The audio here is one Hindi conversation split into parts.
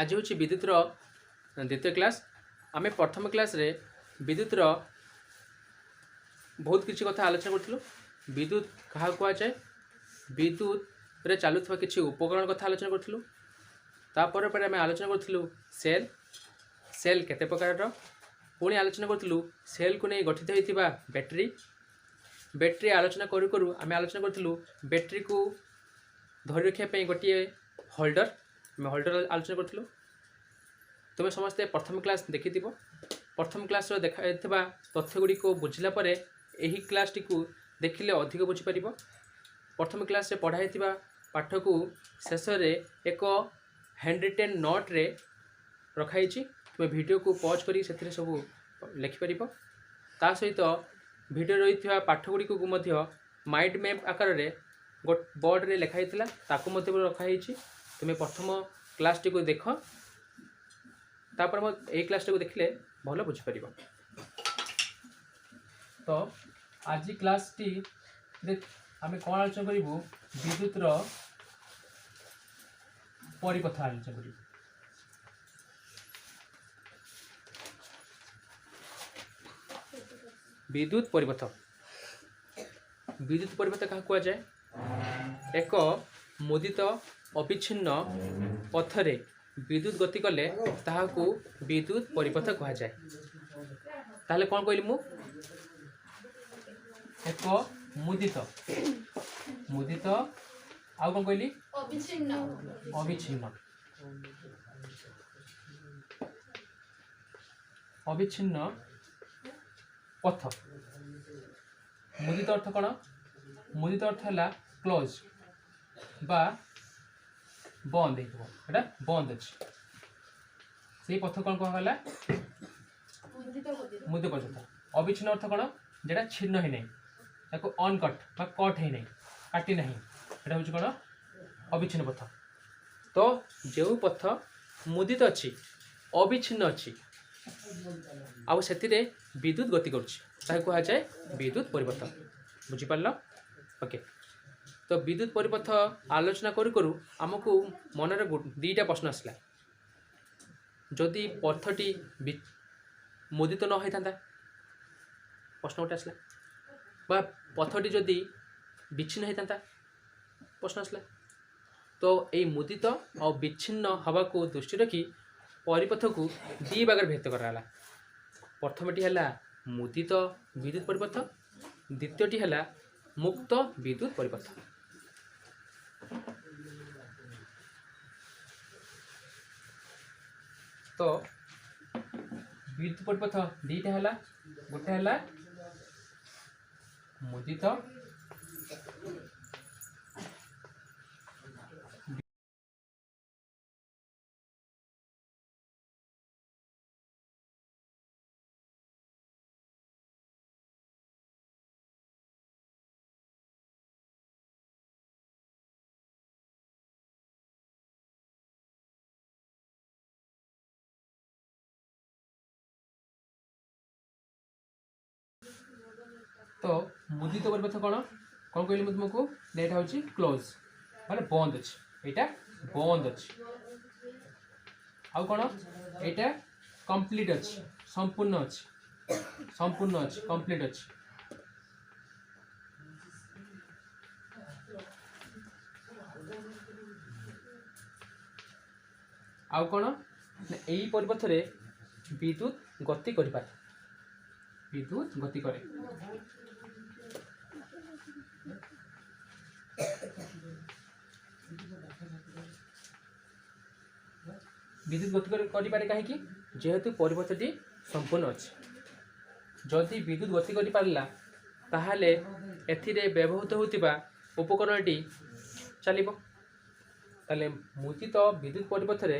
आज हूँ विद्युतर द्वितीय क्लास। आम प्रथम क्लास रे विद्युतर बहुत किसी कथा आलोचना करूँ। विद्युत क्या कहुए, विद्युत रे चलुवा किसी उपकरण कथा आलोचना करूँ। तापर आम आलोचना करूँ सेल, सेल केते प्रकार, पुणी आलोचना करूँ सेल को नहीं गठित होता बैटेरी। बैटेरी आलोचना करूँ करूँ आम आलोचना करूँ बैटेरी को धरी रखापी गोटे होल्डर, आम होल्डर आलोचना करूँ। तुम समस्ते प्रथम क्लास देखि प्रथम क्लास देखा तथ्य गुड़ी को बुझिला परे यही क्लास टी को देखिले अधिक बुझीपर। प्रथम क्लास पढ़ाई पाठ को शेष में एक हैंड रिटेन नोट रे रखाई। तुम वीडियो को पॉज करी से सब लिखिपर। ता सहित वीडियो रही पाठ गुड़ी को माइंड मैप आकार रे बोर्ड रे लिखाई ताकू रखाई। तुम्हें प्रथम क्लास टी को देख, तापर यही क्लास टी को देखले भल बुझीपर। तो आज क्लास टी आम कौन आलोचना करूँ, विद्युतर परिपथ आलोचना करूँ। विद्युत परिपथ, विद्युत परिपथ क्या कहुए, एक मुदित अविच्छिन्न पथरे विद्युत गति कले ताहाकू विद्युत परिपथ कह जाए। ताहले कौन कहली मु, एक मुदित मुदित आउ कौन कहली अविच्छिन्न, अविच्छिन्न अविच्छिन्न पथ। मुदित अर्थ कौन, मुदित अर्थ है क्लोज बा बंद होता बंद अच्छे से पथ कौन कहला मुदित पथ। अविच्छिन्न अर्थ कौन, जेटा छिन्न ही नहीं, अनकट बा कट ही नहीं, काटी नहीं, एटा हूँ कौन अविच्छिन्न पथ। तो जो पथ मुदित अच्छी अविच्छिन्न अच्छी आउ से विद्युत गति करुँ जाए विद्युत परिपथ। बुझीपार ओके। तो विद्युत परिपथ आलोचना करूँ करूँ आमको मनरे दीटा प्रश्न आसला। जदि पथटी मुदित न होता प्रश्न गोटे आसला, बा पथटी जदि विच्छिन्न होता प्रश्न आसला। तो यही मुदित और विच्छिन्न हवा को दृष्टि रखी परिपथ को दी भाग भेद कराला। प्रथमटी है मुदित विद्युत परिपथ, द्वितीयटी है मुक्त विद्युत परिपथ। तो विद्युत परिपथ दीटा है, गोटे है मुदित तो मुदित परिपथ कौन कौन कहली मुझे तुमको, यहाँ हूँ क्लोज माने बंद अच्छे, यहाँ बंद अच्छे। आउ कौन यहाँ कंप्लीट अच्छे, संपूर्ण अच्छे, संपूर्ण अच्छे, कंप्लीट अच्छे। आउ कौन यही परिपथ रे विद्युत गति कर पारे, विद्युत गति करे। विद्युत गति करें कहीं जेहेतु परिपथटी संपूर्ण अच्छे। जदि विद्युत गति कर पारा ताहले एथिरे व्यवहृत होतिबा उपकरणटी चलिबो। ताले मुदित विद्युत परिपथ रे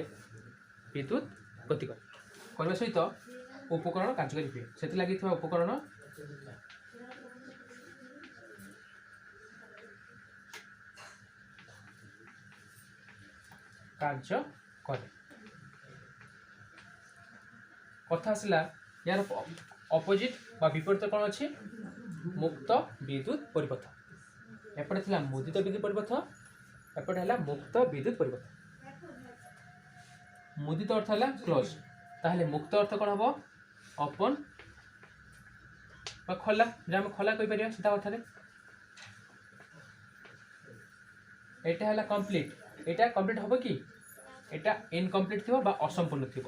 विद्युत गति करने सहित उपकरण कार्यकारी हुए, से लगी उपकरण कार्य करे। कथा आसला यार अपोजिट बा विपरीत कौन अच्छे, मुक्त विद्युत परिपथ। एपटे थिला मुदित विद्युत परिपथ, एपटे है मुक्त विद्युत परिपथ। मुदित अर्थ है क्लोज, ताहले मुक्त अर्थ कौन हम ओपन खोला, जहाँ आम खोला कहीपर सीधा अर्थ में एटा है कंप्लीट, एटा कंप्लीट हम कि एटा इनकम्प्लीट थी बा असंपूर्ण थी।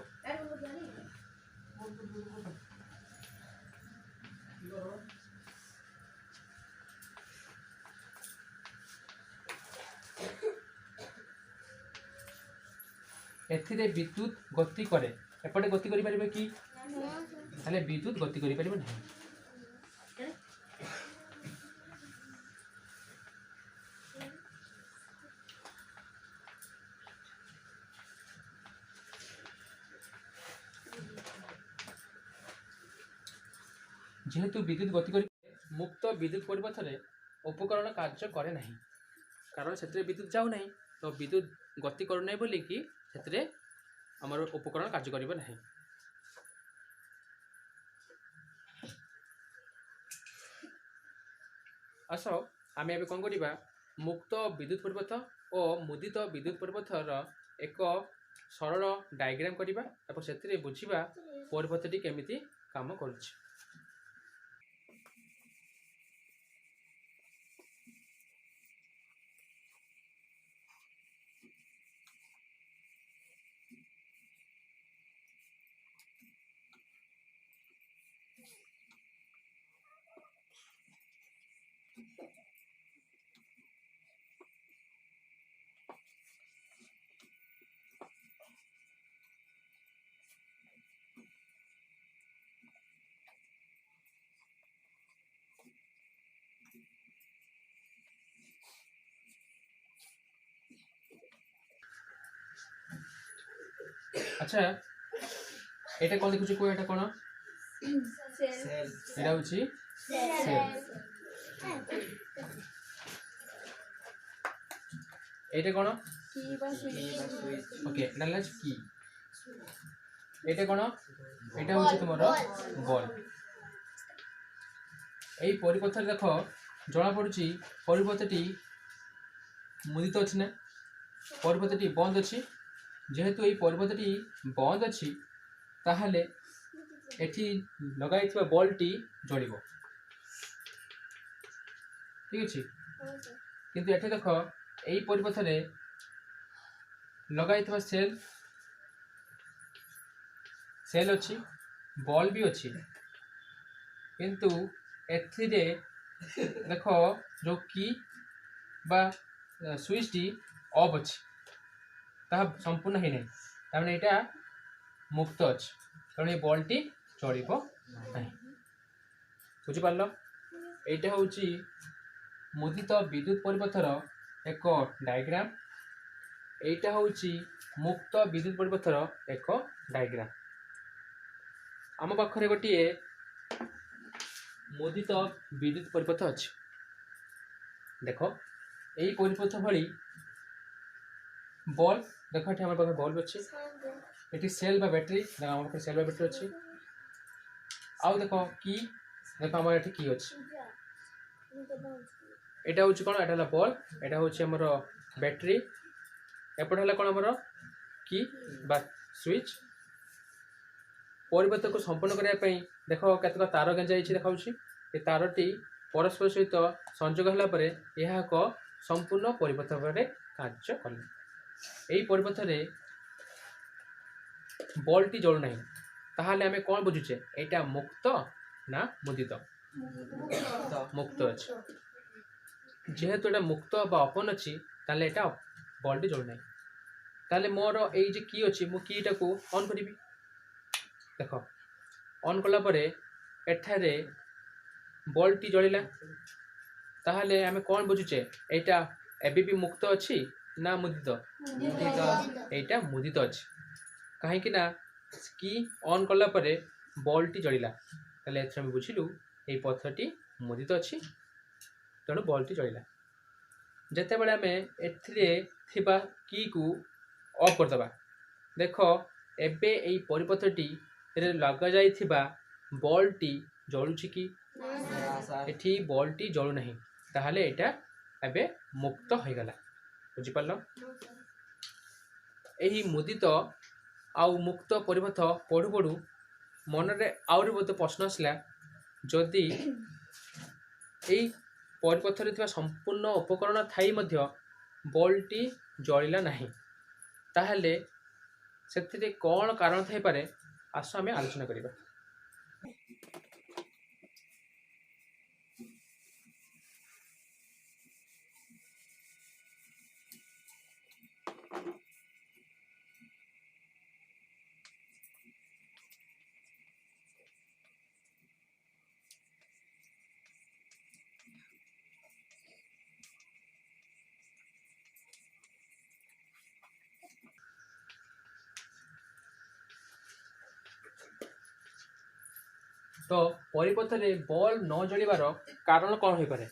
एथिरे विद्युत गति करे एपटे गति करि परिबे कि ताले विद्युत गति करि परिबे नहीं। जेहेतु विद्युत गति करि मुक्त विद्युत परिपथ रे उपकरण कार्य करे नहीं, कारण से विद्युत जाऊ नहीं, तो विद्युत गति करू नहीं बोली कि से आमर उपकरण कार्य करिबे नहीं। आस आम ए कौन करिबा मुक्त विद्युत परिपथ और मुदित विद्युत परिपथर एक सरल डायग्राम करिबा, तापर से बुझिबा परिपथटी केमिति काम करुछि। अच्छा एटा कौन देखुछि को एटा कौन सेल, एटा होछि सेल, एटा कौन ओके एटा लाज की, एटा कौन एटा होछि तुमरो बॉल। एई परिपथ देख जणा पडुछि परिपथटी मुदित अछि ना, परिपथटी बंद अछि। जेहेतु ये परिपथटी बंद अच्छी ताहले एठी लगाई बल्बटी जलिब, ठीक अच्छे। किंतु एठी देख यही परिपथ रे लगाई सेल सेल अच्छी बल्ब भी अच्छी, किंतु एथिरे देख जो की बा स्विच टी ऑफ अच्छी ताहा संपूर्ण ही नहीं, तामने एटा मुक्त अच्छे, कारण ये बल्बटी चलिब नहीं। बुझी पारल, एटा होची मुदित विद्युत परिपथर एक डायग्राम, एटा होची मुक्त विद्युत परिपथर एक डायग्राम। आम पाखरे गोटे मुदित विद्युत परिपथ अच्छे, देख यही परिपथ भली बल्ब देख ये आम पाखे बल्ब अच्छे, ये सेल बा बैटरी देख आम पाखे सेल बा बैटरी अच्छे, आउ देख की देख आम ये की अच्छे, एटा हूँ कौन एटा बल्ब, एटा हूँ आमर बैटरी, एपट है कौन आमर की बा स्विच। परिपथ को संपूर्ण करने देख केतक तार गेंजा देखा, ये तारटी परस्पर सहित संजोग होगापर यह एक संपूर्ण परिपथ भाव कार्य कले। यही परिपथ रे बल्बटी जलुना, ताहले आमे कौन बुझुचे एटा मुक्त ना मुदित? मुक्त अच्छे, जेहेतु एटा मुक्त बा ओपन अच्छी ताहले एटा बल्बटी जलुना, ताहले मोर एई जे की अच्छी मु कीटा को ऑन करी, देख ऑन कला परे एठारे बल्बटी जलिला, ताहले आमे कौन बुझुचे एटा एबी भी मुक्त अच्छी ना मुदित? एटा मुदित अच्छे, कहीं ना की ऑन कला परे बल्बटी जलिला, ताहले एथरे हम बुझिलु ए पथटी मुदित अच्छी, तेणु बल्बटी जलिला। जेते बेले आमे एथिरे थिबा की को ऑफ कर दबा, देख एबे एई परिपथटी रे लगा जाइथिबा बल्बटी जलुछि कि? एठी बल्बटी जलु नहीं, ताहले एटा एबे मुक्त हो गला। बुझी पारल? एही मुदित आउ मुक्त परिपथ पढ़ु पढ़ु मनरे आउरी बहुत प्रश्न आसला जदि एई परिपथरे थिबा संपूर्ण उपकरण थाई मध्य बल्बटी जलिला नाही ताहले ସେଥିରେ କ'ଣ କାରଣ ଥାଇପାରେ ଆସ ଆମେ ଆଲୋଚନା କରିବା। तो परिपथरे बल्ब न जलिबार कारण कौन हो पारे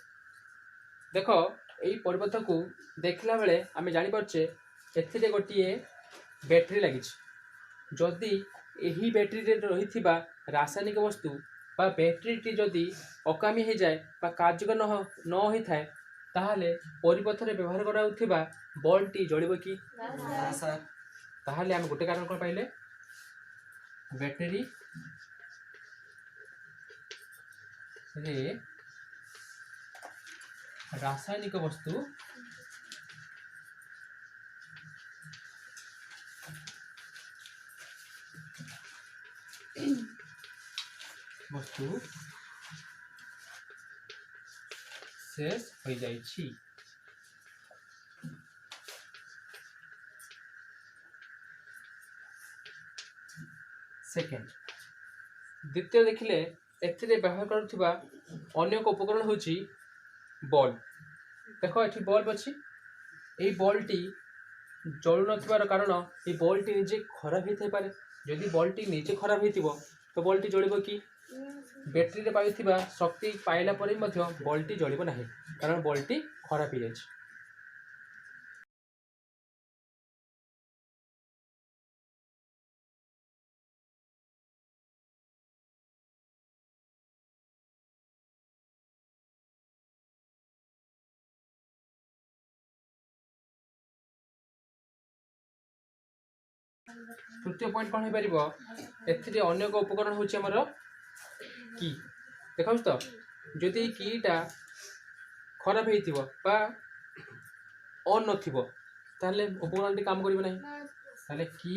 देख यही परिपथ को देखला बेले आम जापारे एथिरे गोटे बैटेरी लगी जदि यही बैटेरी रही रासायनिक वस्तु बा बैटेरी जदि अकामी हो जाए बा कार्यकर न होता है ताहले परिपथरे व्यवहार करा बल्बटी जलिब कि ताहले आम गोटे कारण कौन पाइले बैटेरी रे रासायनिक वस्तु शेष हो जाइछि। सेकेंड द्वितीय देखिले एथिरे व्यवहार करुवा अन्य एक उपकरण होची बल्ब। देख ये बल्ब अच्छी यही बल्बटी जलु नथिबार कारण ये बल्बटी निजे खराब होता पारे जदि बल्बटी निजे खराब हो तो बल्बटी जलिब कि बैटेरी रे पाइथिबा शक्ति पाइला पर बल्बटी जलिब नाही कारण बल्बटी खराब हो जाए। तृतीय पॉइंट कौन हो पार एथिरे अन्य एक उपकरण होची हमर की देखौ तो जदि कीटा खराब होइथिबो बा ऑन नथिबो ताहले उपकरणटी काम करिबो नाही ताहले की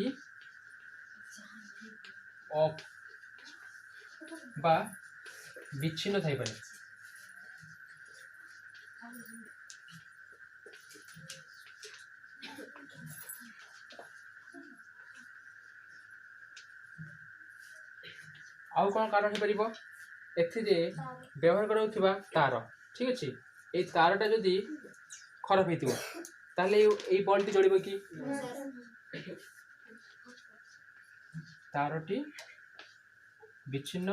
ऑफ बा विच्छिन्न थाई पारे। आउ कौन कारण हो पार एथिरे व्यवहार करा तार ठीक अच्छे ये तारटा जदि खराब हो ताहले ये बल्बटी जलिब कि तारटी विच्छिन्न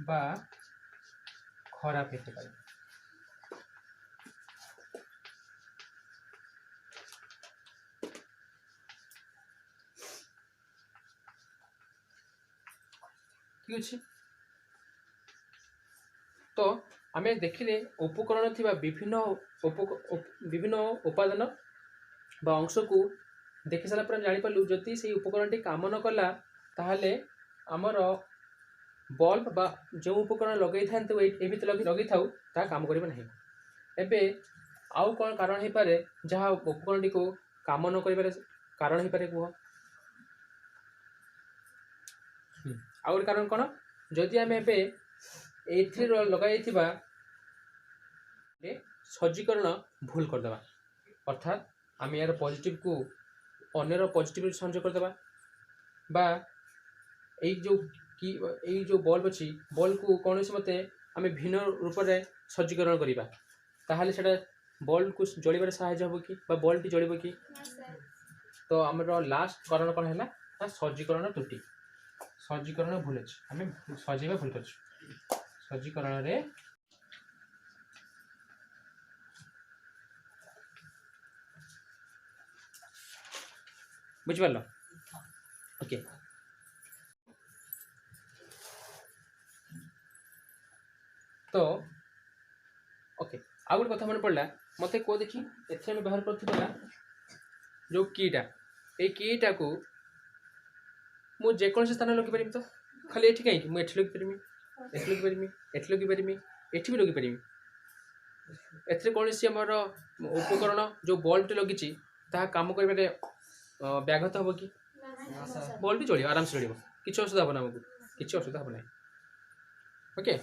बा खराब होते पारे। ठीक अच्छे तो आम देखिले उपकरण थिबा विभिन्न उपादान बा अंश को देखि सारा पर जानि पालु जदि से उपकरण टी काम न कला ताहले आमर बल्ब बा जो उपकरण लगे था ए लगे था ता काम करिबो नाही। एबे आउ कौन कारण हो पारे जहाँ उपकरण टी को काम न करिबार कारण हो पारे कुह आउ गोटे कारण कौन जदि आम एथि लगा सज्जीकरण भूल करदे अर्थात आम यार पॉजिटिव को अन्यर पॉजिटिव संयोग करदे बा यही जो बल्ब अच्छी बल्ब को कौन मत आम भिन्न रूप से सज्जीकरण करवा ताहले सेटा बल्ब को जलिबार साहाय्य हो कि बल्ब जलिब कि तो आमर लास्ट कारण कौन है सज्जीकरण त्रुटि सज्जीकरण भूल अच्छे आम सजेवा भूल कर सज्जीकरण रे बुझिपार ओके। तो ओके आउ गोटे कथा मन पड़ा मत कह देखी एथे व्यवहार कर जो कीटा ये कीटा को मु जेकोसी स्थान लगिपारि तो खाली ये कहीं मुझे लगिपारि एठी लगिपारि एठी लगिपारि एठी भी लगिपारि एथे कौन सी आमर उपकरण जो बल्ब लगी काम कर व्याघत हम कि बल्ब भी चलो आराम से चलो किसी असुविधा हम आमको किसी असुविधा हम ना ओके।